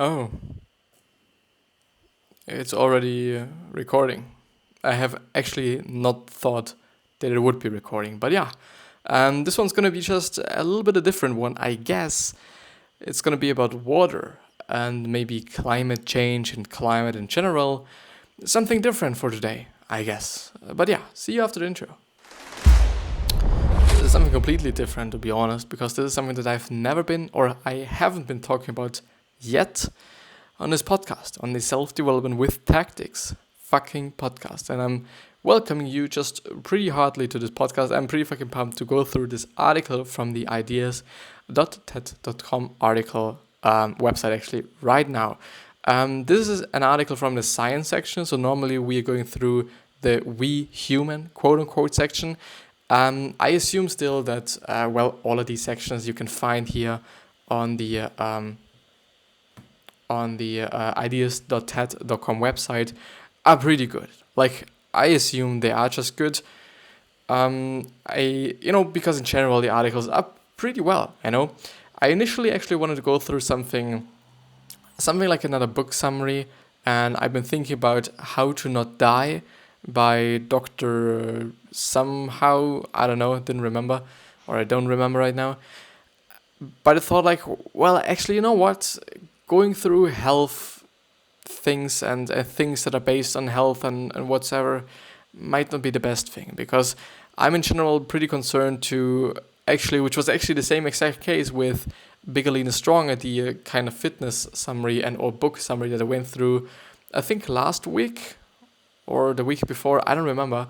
Oh, it's already recording. I have actually not thought that it would be recording, but yeah. This one's gonna be just a little bit a different one, I guess. It's gonna be about water and maybe climate change and climate in general. Something different for today, I guess. But yeah, see you after the intro. This is something completely different, to be honest, because this is something that I've never been or I haven't been talking about yet on this podcast, on the Self Development with Tactics fucking podcast. And I'm welcoming you just pretty heartily to this podcast. I'm pretty fucking pumped to go through this article from the ideas.ted.com article website actually right now. This is an article from the science section. So normally we are going through the we human quote unquote section. I assume still that, all of these sections you can find here on the ideas.ted.com website are pretty good. Like, I assume they are just good. Because in general the articles are pretty well, I initially actually wanted to go through something like another book summary, and I've been thinking about How to Not Die by Dr. somehow, I don't know, didn't remember, or I don't remember right now. But I thought actually, you know what? Going through health things and things that are based on health and whatsoever might not be the best thing, because I'm in general pretty concerned to actually, which was actually the same exact case with Bigger, Leaner, Stronger, the kind of fitness summary and or book summary that I went through, I think last week or the week before, I don't remember.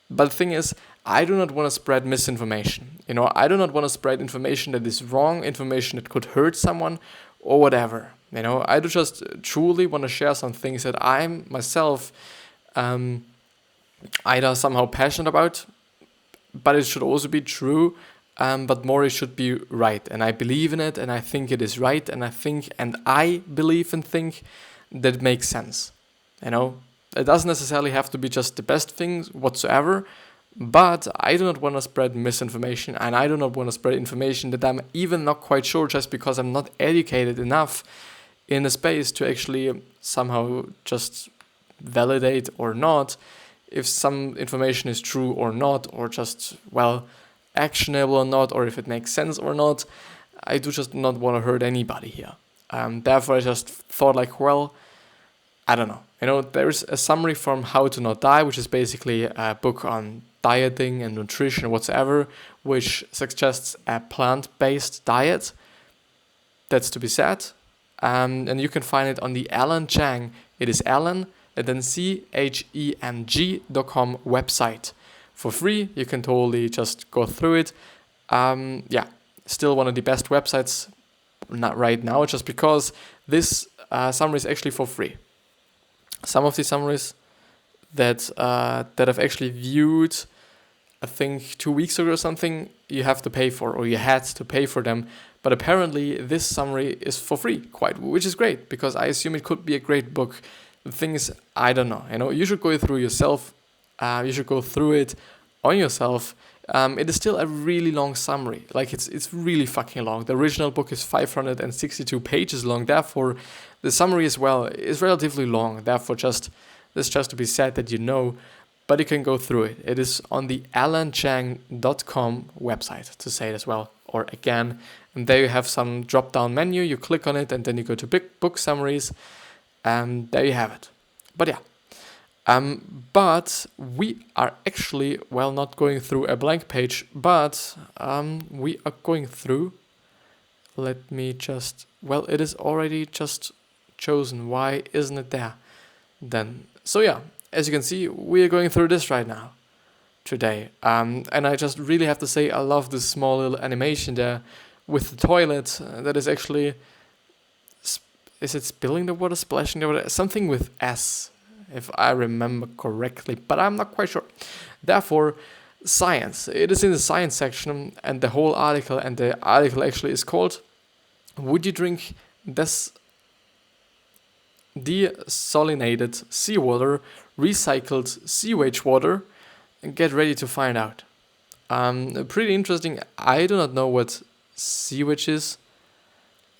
But the thing is, I do not want to spread misinformation. I do not want to spread information that is wrong, information that could hurt someone or whatever. I do just truly want to share some things that I'm myself either somehow passionate about, but it should also be true, but more it should be right. And I believe in it, and I think it is right, and I believe and think that it makes sense. It doesn't necessarily have to be just the best things whatsoever, but I do not want to spread misinformation, and I do not want to spread information that I'm even not quite sure just because I'm not educated enough in a space to actually somehow just validate or not if some information is true or not, or just, actionable or not, or if it makes sense or not. I do just not want to hurt anybody here. Therefore, I just thought I don't know. There's a summary from How to Not Die, which is basically a book on dieting and nutrition whatsoever, which suggests a plant-based diet. That's to be said. And you can find it on the Alan Chang. It is Alan and then CHEMG.com website. For free, you can totally just go through it. Still one of the best websites, not right now, just because this summary is actually for free. Some of the summaries that I've actually viewed, I think 2 weeks ago or something, you have to pay for, or you had to pay for them. But apparently this summary is for free, which is great, because I assume it could be a great book. The thing is, I don't know. You should go through yourself. You should go through it on yourself. It is still a really long summary. It's really fucking long. The original book is 562 pages long. Therefore, the summary as well is relatively long. Therefore, just to be said that but you can go through it. It is on the alanchang.com website, to say it as well, or again. And there you have some drop-down menu. You click on it, and then you go to book summaries. And there you have it. But yeah. But we are actually, not going through a blank page, but we are going through, let me just, it is already just chosen. Why isn't it there then? So yeah, as you can see, we are going through this right now, today. And I just really have to say, I love this small little animation there with the toilet that is actually, is it spilling the water, splashing the water? Something with S, if I remember correctly, but I'm not quite sure. Therefore, science. It is in the science section, and the whole article, and the article actually is called, Would You Drink Desalinated Seawater, Recycled Sewage Water? Get ready to find out. Pretty interesting. I do not know what sewage is.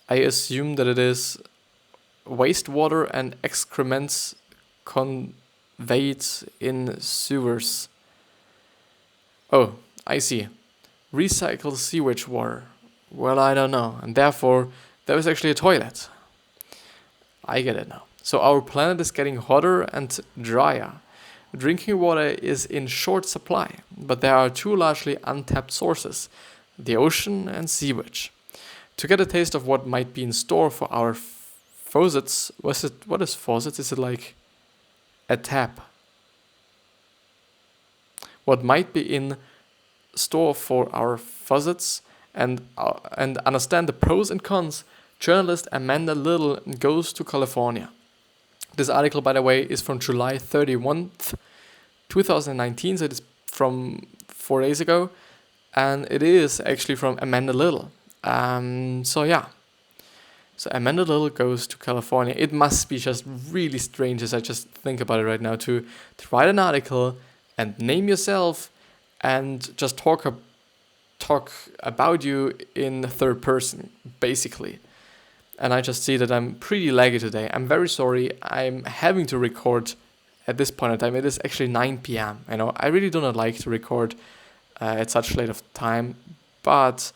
I assume that it is wastewater and excrements conveyed in sewers. Oh, I see. Recycled sewage water. Well, I don't know. And therefore, there is actually a toilet. I get it now. So our planet is getting hotter and drier. Drinking water is in short supply, but there are two largely untapped sources, the ocean and sewage. To get a taste of what might be in store for our faucets, what is faucets? Is it like a tap? What might be in store for our faucets and understand the pros and cons, journalist Amanda Little goes to California. This article, by the way, is from July 31st, 2019, so it's from 4 days ago, and it is actually from Amanda Little. So Amanda Little goes to California. It must be just really strange as I just think about it right now to write an article and name yourself and just talk about you in third person, basically. And I just see that I'm pretty laggy today. I'm very sorry. I'm having to record at this point in time. It is actually 9 p.m. I really do not like to record at such late of time, but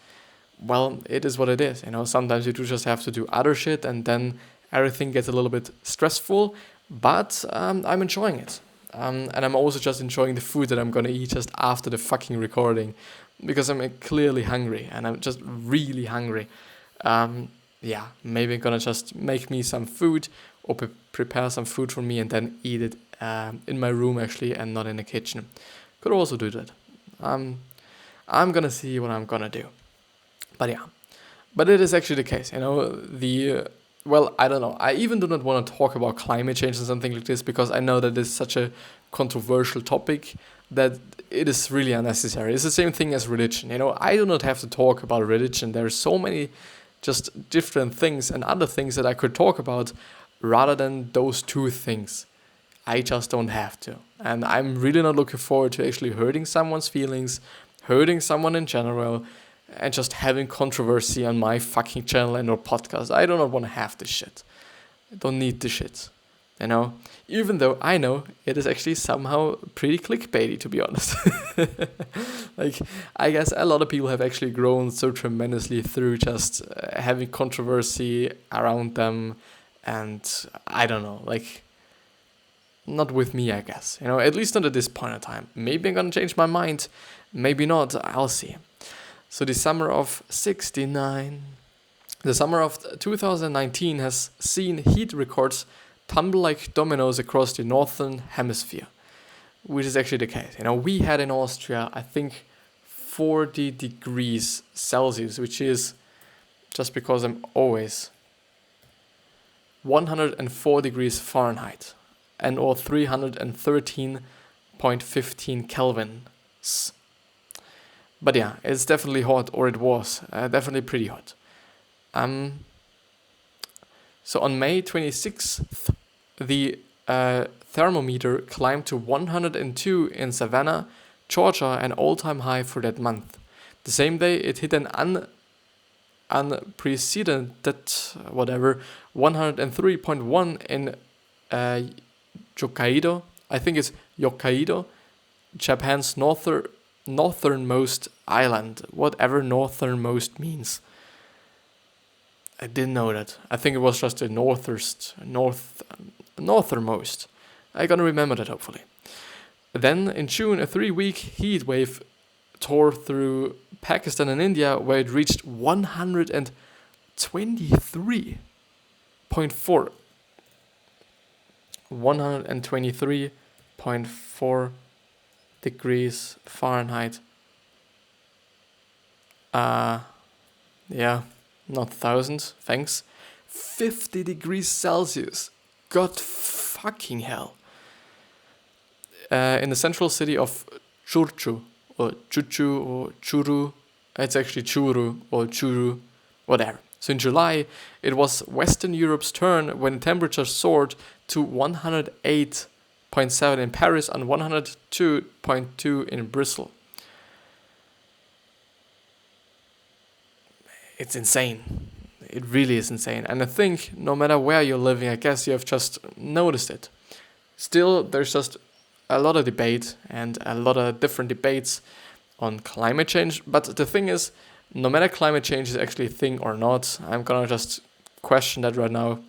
well, it is what it is. Sometimes you do just have to do other shit, and then everything gets a little bit stressful. But I'm enjoying it, and I'm also just enjoying the food that I'm gonna eat just after the fucking recording, because I'm clearly hungry, and I'm just really hungry. Maybe I'm gonna just make me some food or prepare some food for me and then eat it in my room actually, and not in the kitchen. Could also do that. I'm gonna see what I'm gonna do. But it is actually the case. I don't know. I even do not want to talk about climate change and something like this, because I know that it's such a controversial topic that it is really unnecessary. It's the same thing as religion. I do not have to talk about religion. There are so many just different things and other things that I could talk about rather than those two things. I just don't have to. And I'm really not looking forward to actually hurting someone's feelings, hurting someone in general, and just having controversy on my fucking channel and or podcast. I do not want to have this shit. I don't need this shit. Even though I know it is actually somehow pretty clickbaity, to be honest. I guess a lot of people have actually grown so tremendously through just having controversy around them, and I don't know, not with me, I guess. At least not at this point in time. Maybe I'm gonna change my mind, maybe not, I'll see. So the summer of 2019 has seen heat records tumble like dominoes across the northern hemisphere, which is actually the case. We had in Austria, I think, 40 degrees Celsius, which is, just because I'm always, 104 degrees Fahrenheit, and or 313.15 Kelvins. But yeah, it's definitely hot, or it was definitely pretty hot. So on May 26th, the thermometer climbed to 102 in Savannah, Georgia, an all-time high for that month. The same day, it hit an unprecedented 103.1 in Hokkaido. I think it's Hokkaido, Japan's northernmost island, whatever northernmost means. I didn't know that. I think it was just the northernmost. I'm gonna remember that, hopefully. Then in June, a 3-week heat wave tore through Pakistan and India, where it reached 123.4 degrees Fahrenheit. Not thousands, thanks. 50 degrees Celsius. God fucking hell. In the central city of Churu, or Churu. It's actually Churu or Churu, whatever. So in July, it was Western Europe's turn when temperatures soared to 108.7 in Paris and 102.2 in Bristol. It's insane. It really is insane. And I think no matter where you're living, I guess you have just noticed it. Still, there's just a lot of debate and a lot of different debates on climate change. But the thing is, no matter climate change is actually a thing or not, I'm gonna just question that right now.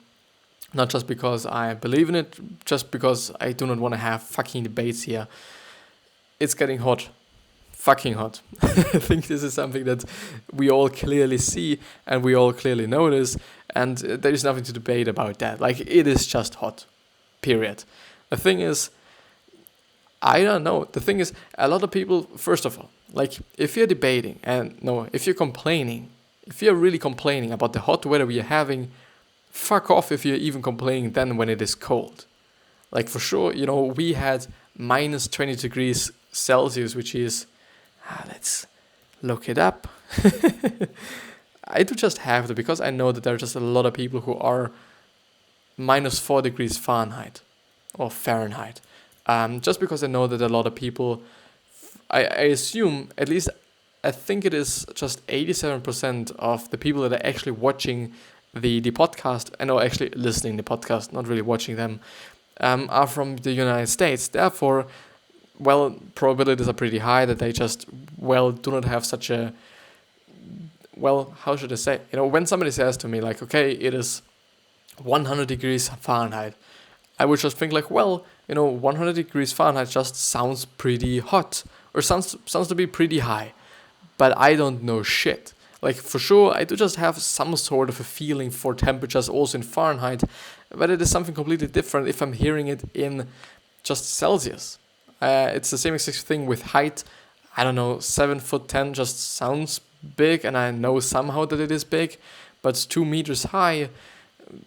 Not just because I believe in it, just because I do not want to have fucking debates here. It's getting hot. Fucking hot. I think this is something that we all clearly see and we all clearly notice, and there is nothing to debate about that. Like, it is just hot. Period. The thing is, I don't know. The thing is, a lot of people, first of all, like, if you're debating, if you're complaining, if you're really complaining about the hot weather we are having, fuck off if you're even complaining then when it is cold. Like, for sure, we had minus 20 degrees Celsius, which is, let's look it up. I do just have to, because I know that there are just a lot of people who are minus 4 degrees Fahrenheit or Fahrenheit. Just because I know that a lot of people, I assume, at least I think it is just 87% of the people that are actually watching the podcast, and are actually listening to the podcast, not really watching them, are from the United States. Therefore, probabilities are pretty high that they just, do not have such a, how should I say? When somebody says to me, like, okay, it is 100 degrees Fahrenheit, I would just think like, 100 degrees Fahrenheit just sounds pretty hot, or sounds to be pretty high, but I don't know shit. Like, for sure, I do just have some sort of a feeling for temperatures also in Fahrenheit, but it is something completely different if I'm hearing it in just Celsius. It's the same exact thing with height. I don't know, 7'10" just sounds big, and I know somehow that it is big, but 2 meters high,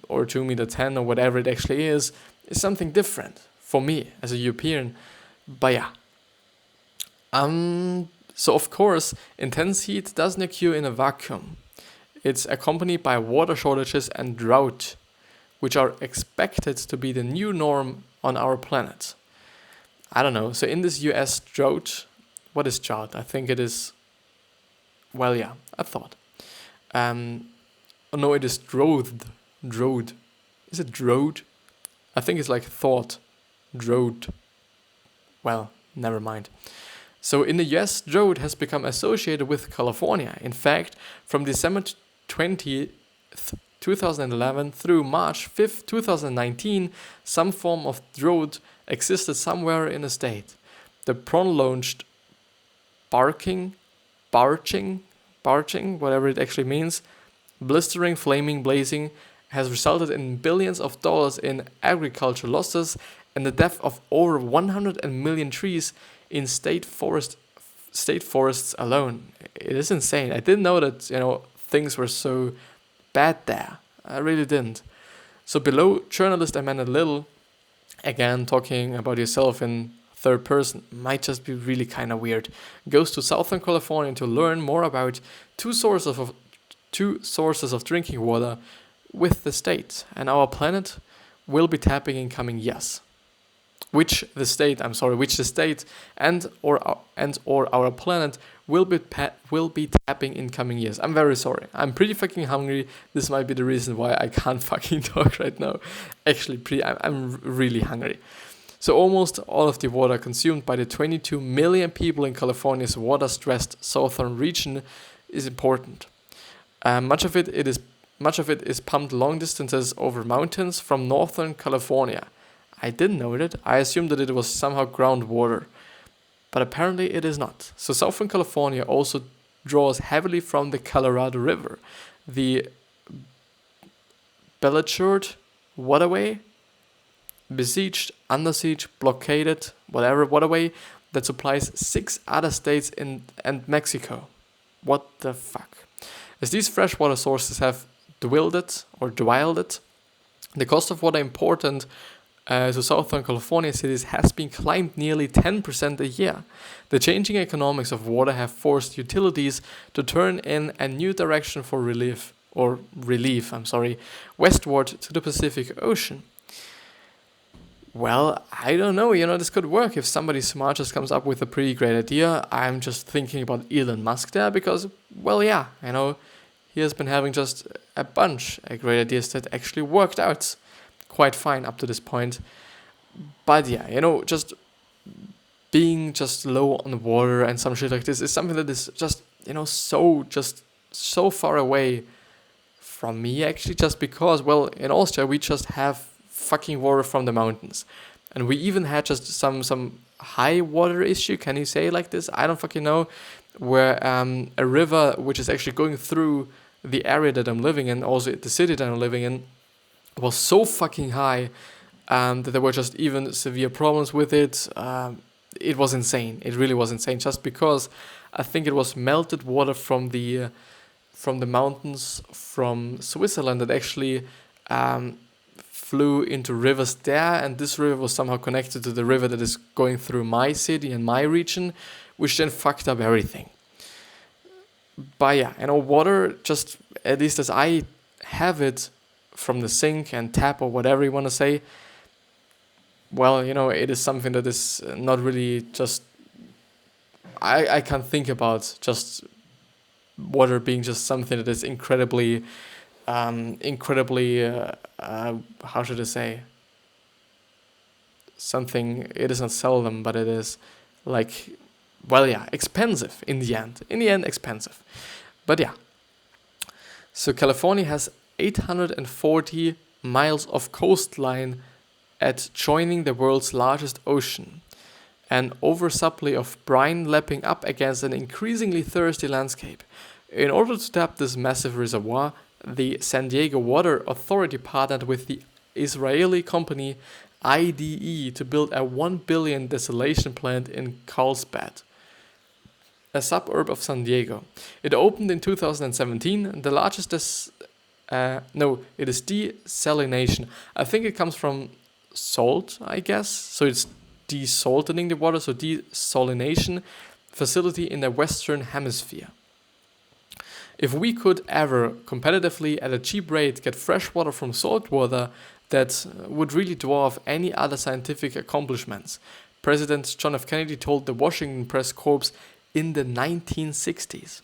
or 2'10" or whatever it actually is something different for me as a European. But yeah. So of course, intense heat doesn't occur in a vacuum. It's accompanied by water shortages and drought, which are expected to be the new norm on our planet. I don't know. So in this US drought, what is drought? I think it is, I thought. No, it is drought. Drought. Is it drought? I think it's like thought. Drought. Well, never mind. So in the US, drought has become associated with California. In fact, from December 20th, 2011 through March 5th, 2019, some form of drought existed somewhere in the state. The prolonged barching, whatever it actually means, blistering, flaming, blazing, has resulted in billions of dollars in agricultural losses and the death of over 100 million trees in state forests alone. It is insane. I didn't know that, things were so bad there. I really didn't. So below, journalist Amanda Little, again talking about yourself in third person, might just be really kind of weird, goes to Southern California to learn more about two sources of drinking water with the state and our planet will be tapping in coming years. Which the state and or our planet will be tapping in coming years. I'm very sorry. I'm pretty fucking hungry. This might be the reason why I can't fucking talk right now. Actually, I'm really hungry. So almost all of the water consumed by the 22 million people in California's water-stressed southern region is important. Much of it is pumped long distances over mountains from northern California. I didn't know that. I assumed that it was somehow groundwater, but apparently it is not. So Southern California also draws heavily from the Colorado River, the beleaguered waterway, besieged, under siege, blockaded, whatever waterway that supplies 6 other states and Mexico. What the fuck? As these freshwater sources have dwindled, the cost of water important to Southern California cities has been climbed nearly 10% a year. The changing economics of water have forced utilities to turn in a new direction for relief, westward to the Pacific Ocean. Well, I don't know, this could work if somebody smart just comes up with a pretty great idea. I'm just thinking about Elon Musk there because, he has been having just a bunch of great ideas that actually worked out quite fine up to this point. But yeah, just being just low on water and some shit like this is something that is just, so far away from me, actually, just because, well, in Austria, we just have fucking water from the mountains. And we even had just some high water issue, can you say it like this? I don't fucking know. Where a river, which is actually going through the area that I'm living in, also the city that I'm living in, was so fucking high that there were just even severe problems with it. It was insane. It really was insane. Just because I think it was melted water from the mountains from Switzerland that actually flew into rivers there, and this river was somehow connected to the river that is going through my city and my region, which then fucked up everything. But yeah, water, just at least as I have it from the sink and tap or whatever you want to say, well, it is something that is not really just, I can't think about just water being just something that is incredibly, how should I say, something, it is not seldom, but it is like, well, yeah, expensive in the end. Expensive. But yeah. So California has 840 miles of coastline at joining the world's largest ocean. An oversupply of brine lapping up against an increasingly thirsty landscape. In order to tap this massive reservoir, the San Diego Water Authority partnered with the Israeli company IDE to build a 1 billion desalination plant in Carlsbad, a suburb of San Diego. It opened in 2017, the largest it is desalination. I think it comes from salt, I guess. So it's desalting the water, so desalination facility in the Western Hemisphere. If we could ever competitively at a cheap rate get fresh water from salt water, that would really dwarf any other scientific accomplishments, President John F. Kennedy told the Washington Press Corps in the 1960s.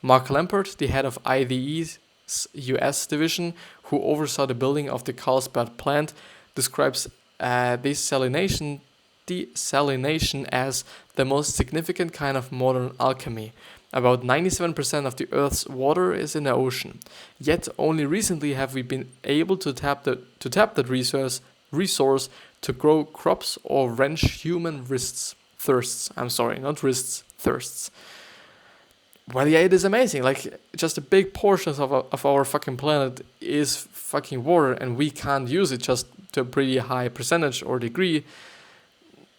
Mark Lampert, the head of IDE's US division, who oversaw the building of the Carlsbad plant, describes desalination as the most significant kind of modern alchemy. About 97% of the Earth's water is in the ocean. Yet only recently have we been able to tap that resource to grow crops or wrench human thirsts. Well, yeah, it is amazing. Like, just a big portion of our fucking planet is fucking water, and we can't use it just to a pretty high percentage or degree,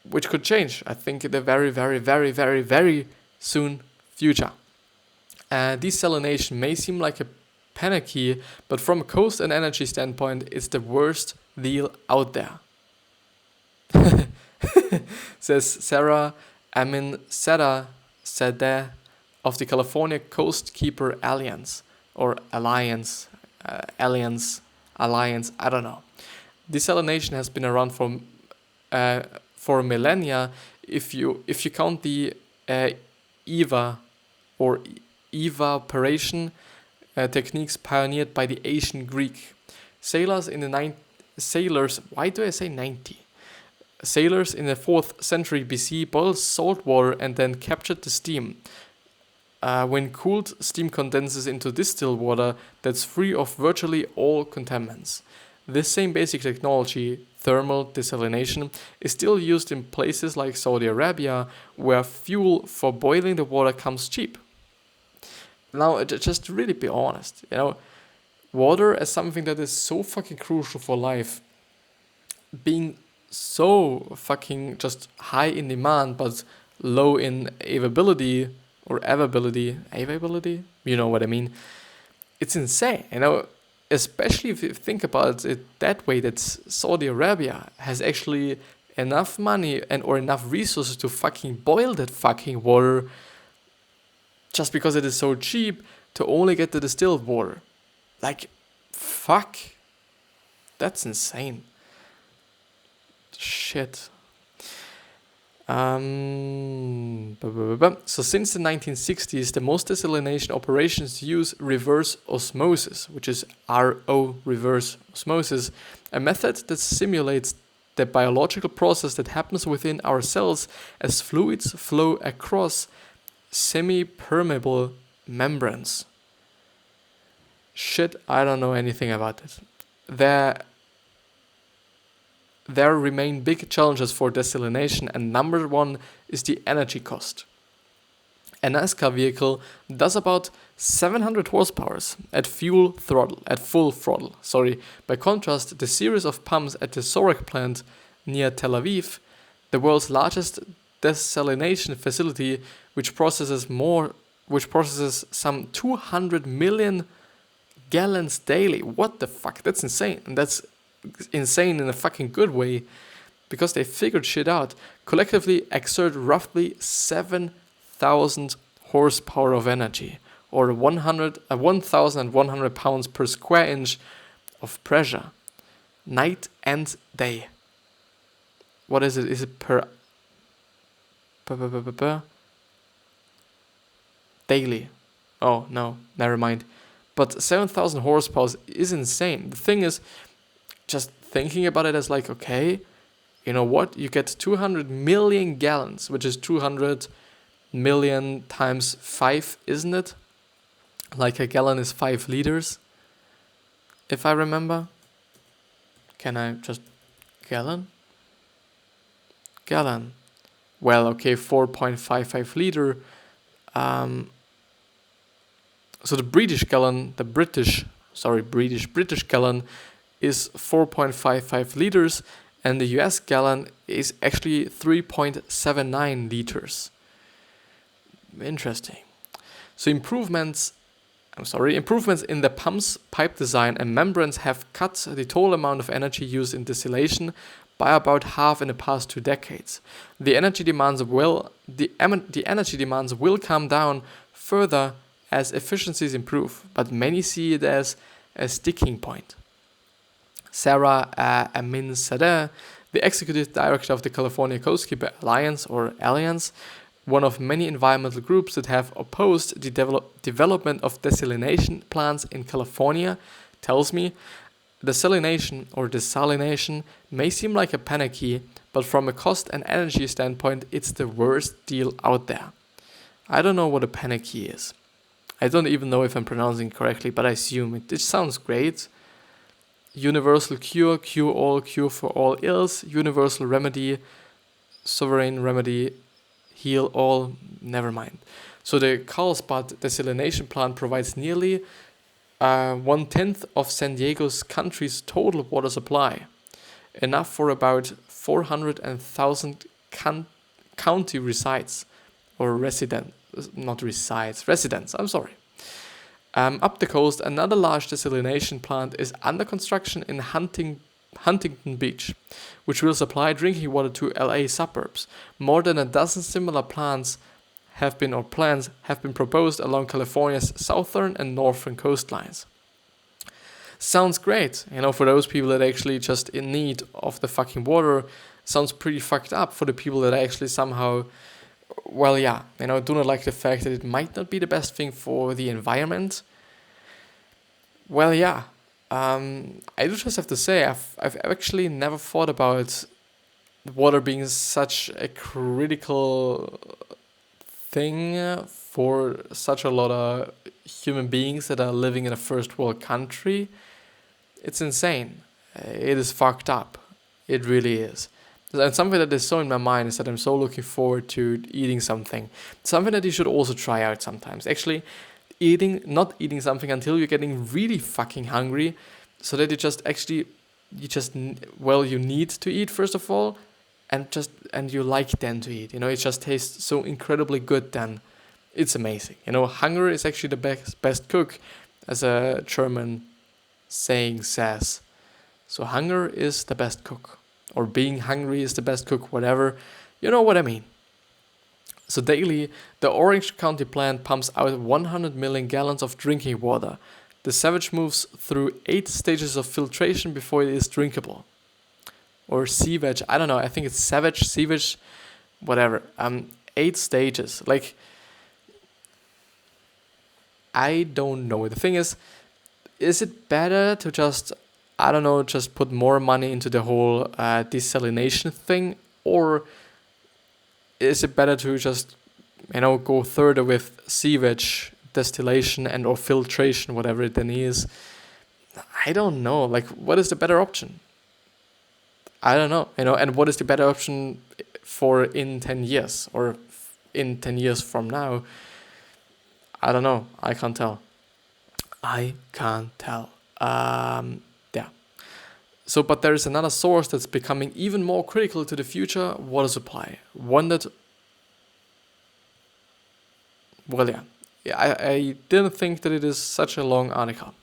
which could change, I think, in the very, very, very, very, very soon future. Desalination may seem like a panicky, but from a cost and energy standpoint, it's the worst deal out there. Says Sarah Amin Sadeh of the California Coastkeeper Alliance, or Alliance, I don't know. Desalination has been around for millennia if you count the EVA or evaporation techniques pioneered by the ancient Greek sailors in the 4th century BC boiled salt water and then captured the steam. When cooled, steam condenses into distilled water that's free of virtually all contaminants. This same basic technology, thermal desalination, is still used in places like Saudi Arabia, where fuel for boiling the water comes cheap. Now, just to really be honest, water as something that is so fucking crucial for life, being so fucking just high in demand but low in availability, you know what I mean? It's insane, especially if you think about it that way, that Saudi Arabia has actually enough money or enough resources to fucking boil that fucking water just because it is so cheap to only get the distilled water. Like, fuck. That's insane. Shit. So since the 1960s, the most desalination operations use reverse osmosis, which is RO, reverse osmosis, a method that simulates the biological process that happens within our cells as fluids flow across semi-permeable membranes. Shit, I don't know anything about it. There remain big challenges for desalination, and number one is the energy cost. A NASCAR vehicle does about 700 horsepower at full throttle. By contrast, the series of pumps at the Sorek plant near Tel Aviv, the world's largest desalination facility, which processes some 200 million gallons daily. What the fuck? That's insane. And that's insane in a fucking good way, because they figured shit out. Collectively exert roughly 7,000 horsepower of energy, or 1,100 pounds per square inch of pressure, night and day. What is it? Is it per daily? Oh no, never mind. But 7,000 horsepower is insane. The thing is, just thinking about it as like, okay, you know what? You get 200 million gallons, which is 200 million times 5, isn't it? Like a gallon is 5 liters, if I remember. Can I just... Gallon? Well, okay, 4.55 liter. So the British gallon is 4.55 liters, and the US gallon is actually 3.79 liters. Interesting. So improvements in the pump's pipe design and membranes have cut the total amount of energy used in distillation by about half in the past 2 decades. The energy demands will come down further as efficiencies improve, but many see it as a sticking point. Sarah Amin Sadeh, the executive director of the California Coastkeeper Alliance, one of many environmental groups that have opposed the development of desalination plants in California, tells me, desalination may seem like a panacea, but from a cost and energy standpoint, it's the worst deal out there. I don't know what a panacea is. I don't even know if I'm pronouncing it correctly, but I assume it sounds great. Universal cure, cure all, cure for all ills, universal remedy, sovereign remedy, heal all, never mind. So the Carlsbad desalination plant provides nearly 1/10 of San Diego's country's total water supply, enough for about 400,000 county residents. Up the coast, another large desalination plant is under construction in Huntington Beach, which will supply drinking water to LA suburbs. More than a dozen similar plans have been proposed along California's southern and northern coastlines. Sounds great, for those people that are actually just in need of the fucking water. Sounds pretty fucked up for the people that are actually somehow, do not like the fact that it might not be the best thing for the environment. I do just have to say, I've actually never thought about water being such a critical thing for such a lot of human beings that are living in a first world country. It's insane. It is fucked up. It really is. And something that is so in my mind is that I'm so looking forward to eating something. Something that you should also try out sometimes. Actually, not eating something until you're getting really fucking hungry, so that you need to eat first of all, and you like then to eat. It just tastes so incredibly good then. It's amazing. Hunger is actually the best cook, as a German saying says. So hunger is the best cook. Or being hungry is the best cook, whatever. You know what I mean. So daily, the Orange County plant pumps out 100 million gallons of drinking water. The sewage moves through 8 stages of filtration before it is drinkable. Or sewage, I don't know, I think it's sewage. whatever. 8 stages. Like, I don't know. The thing is it better to just, I don't know, just put more money into the whole desalination thing, or is it better to just, go further with sewage, destillation, and or filtration, whatever it then is? I don't know. Like, what is the better option? I don't know. And what is the better option for in 10 years or in 10 years from now? I don't know. I can't tell. Yeah. So, but there is another source that's becoming even more critical to the future water supply. One that, well, yeah. I didn't think that it is such a long article.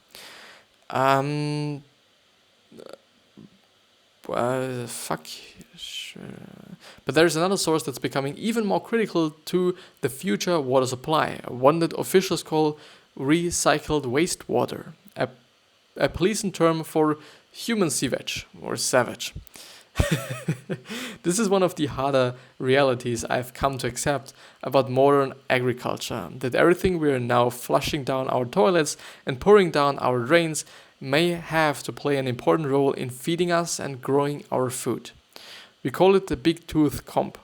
But there's another source that's becoming even more critical to the future water supply, one that officials call recycled wastewater, a pleasant term for human sewage or savage. This is one of the harder realities I've come to accept about modern agriculture, that everything we are now flushing down our toilets and pouring down our drains may have to play an important role in feeding us and growing our food. We call it the big tooth comp,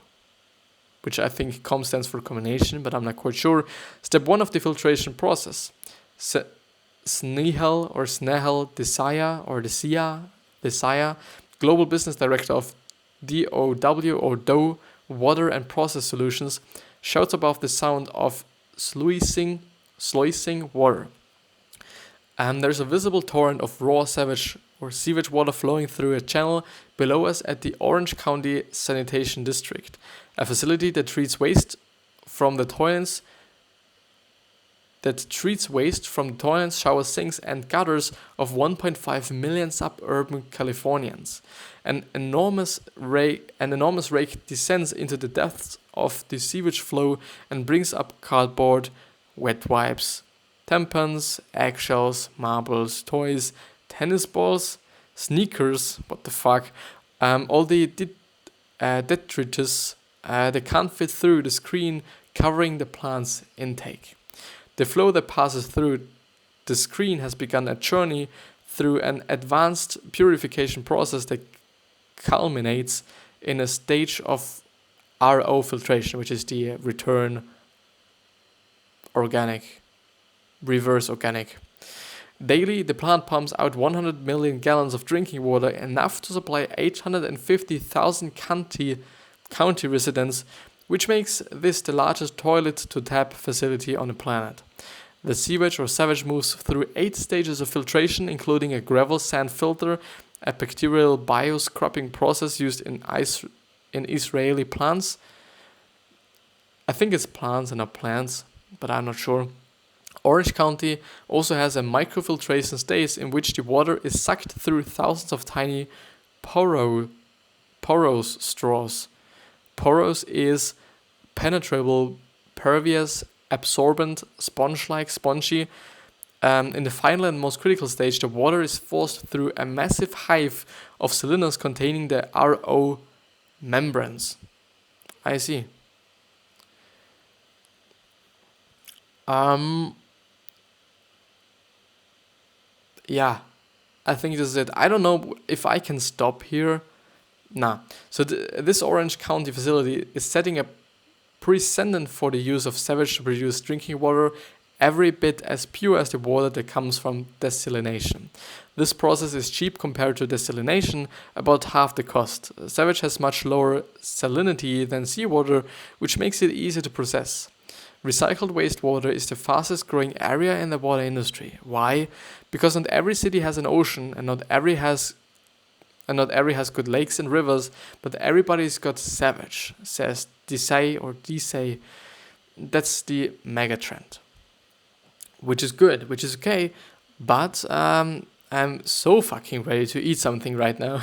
which I think comp stands for combination, but I'm not quite sure. Step 1 of the filtration process. Snehal Desaya, Global Business Director of DOW Water and Process Solutions, shouts above the sound of sluicing water. There's a visible torrent of raw sewage water flowing through a channel below us at the Orange County Sanitation District, a facility that treats waste from the toilets, showers, sinks, and gutters of 1.5 million suburban Californians. An enormous rake descends into the depths of the sewage flow and brings up cardboard, wet wipes, tampons, eggshells, marbles, toys, tennis balls, sneakers, what the fuck, all the detritus that can't fit through the screen covering the plant's intake. The flow that passes through the screen has begun a journey through an advanced purification process that culminates in a stage of RO filtration, which is the reverse organic. Daily, the plant pumps out 100 million gallons of drinking water, enough to supply 850,000 county residents, which makes this the largest toilet-to-tap facility on the planet. The sewage or savage moves through 8 stages of filtration, including a gravel sand filter, a bacterial bioscrubbing process used in Israeli plants. I think it's plants and not plants, but I'm not sure. Orange County also has a microfiltration stage in which the water is sucked through thousands of tiny porous straws. Porous is penetrable, pervious, absorbent, spongy. In the final and most critical stage, the water is forced through a massive hive of cylinders containing the RO membranes. I see. Yeah, I think this is it. I don't know if I can stop here. Nah. So this Orange County facility is setting a precedent for the use of sewage to produce drinking water every bit as pure as the water that comes from desalination. This process is cheap compared to desalination, about half the cost. Sewage has much lower salinity than seawater, which makes it easy to process. Recycled wastewater is the fastest growing area in the water industry. Why? Because not every city has an ocean, and not every has good lakes and rivers, but everybody's got sewage, says Desay. That's the mega trend. Which is good, which is okay, but I'm so fucking ready to eat something right now.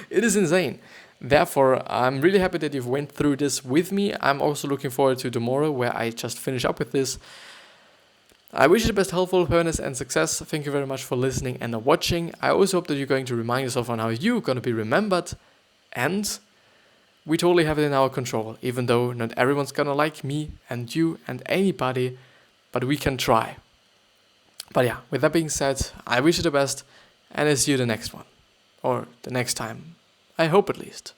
It is insane. Therefore, I'm really happy that you've went through this with me. I'm also looking forward to tomorrow, where I just finish up with this. I wish you the best health, wellness, and success. Thank you very much for listening and watching. I also hope that you're going to remind yourself on how you're going to be remembered. And we totally have it in our control, even though not everyone's gonna like me and you and anybody, but we can try. But yeah, with that being said, I wish you the best, and I'll see you the next one. Or the next time. I hope at least.